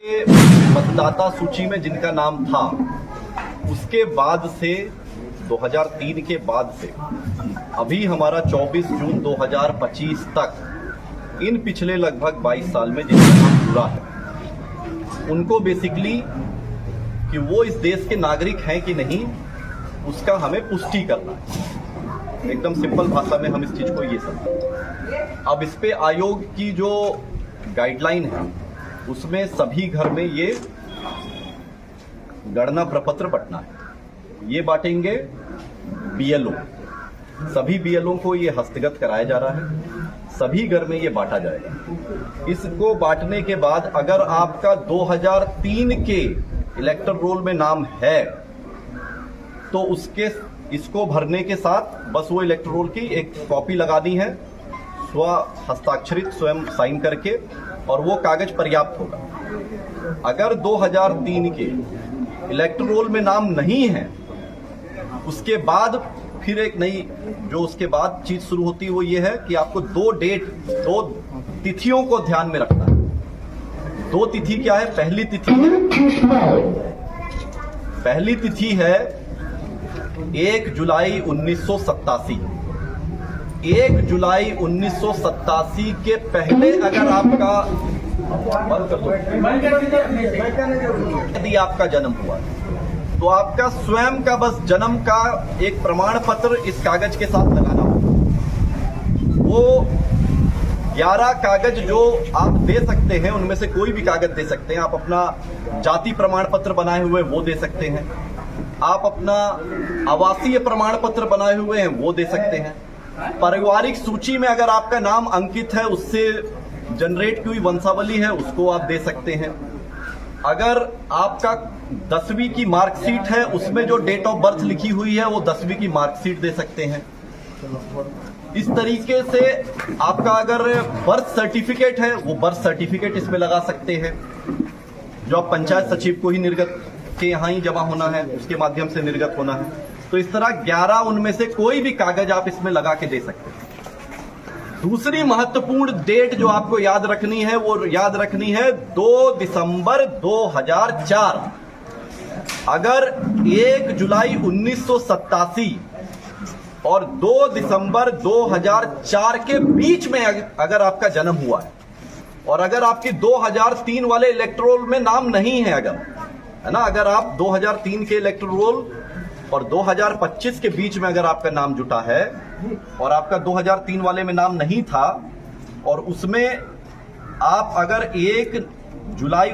मतदाता सूची में जिनका नाम था उसके बाद से 2003 के बाद से अभी हमारा 24 जून 2025 तक इन पिछले लगभग 22 साल में जिनका नाम जुड़ा है उनको बेसिकली कि वो इस देश के नागरिक हैं कि नहीं उसका हमें पुष्टि करना है। एकदम सिंपल भाषा में हम इस चीज को ये समझें। अब इस पे आयोग की जो गाइडलाइन है उसमें सभी घर में ये गणना प्रपत्र बंटना है। ये बांटेंगे बीएलओ, सभी बीएलओ को ये हस्तगत कराया जा रहा है, सभी घर में ये बांटा जाएगा। इसको बांटने के बाद अगर आपका 2003 के इलेक्टर रोल में नाम है तो इसको भरने के साथ बस वो इलेक्टर रोल की एक कॉपी लगा दी है, स्व हस्ताक्षरित स्वयं साइन करके, और वो कागज पर्याप्त होगा। अगर 2003 के इलेक्टर रोल में नाम नहीं है उसके बाद फिर एक नई जो उसके बाद चीज शुरू होती है वो ये है कि आपको दो तिथियों को ध्यान में रखना है। दो तिथि क्या है? पहली तिथि है 1 जुलाई 1987। 1 जुलाई 1987 के पहले अगर आपका यदि आपका जन्म हुआ तो आपका स्वयं का बस जन्म का एक प्रमाण पत्र इस कागज के साथ लगाना होगा। वो 11 कागज जो आप दे सकते हैं उनमें से कोई भी कागज दे सकते हैं। आप अपना जाति प्रमाण पत्र बनाए हुए वो दे सकते हैं, आप अपना आवासीय प्रमाण पत्र बनाए हुए हैं वो दे सकते हैं, पारिवारिक सूची में अगर आपका नाम अंकित है उससे जनरेट की हुई वंशावली है उसको आप दे सकते हैं। अगर आपका 10वीं की मार्कशीट है उसमें जो डेट ऑफ बर्थ लिखी हुई है वो 10वीं की मार्कशीट दे सकते हैं। इस तरीके से आपका अगर बर्थ सर्टिफिकेट है वो बर्थ सर्टिफिकेट इसमें लगा सकते हैं, जो आप पंचायत सचिव को ही निर्गत के यहाँ ही जमा होना है उसके माध्यम से निर्गत होना है। तो इस तरह 11 उनमें से कोई भी कागज आप इसमें लगा के दे सकते हैं। दूसरी महत्वपूर्ण डेट जो आपको याद रखनी है वो याद रखनी है 2 दिसंबर 2004। अगर 1 जुलाई 1987 और 2 दिसंबर 2004 के बीच में अगर आपका जन्म हुआ है और अगर आपकी 2003 वाले इलेक्टोरल में नाम नहीं है, अगर है ना, अगर आप 2003 के इलेक्टोरल रोल और 2025 के बीच में अगर आपका नाम जुटा है और आपका 2003 वाले में नाम नहीं था और उसमें आप अगर 1 जुलाई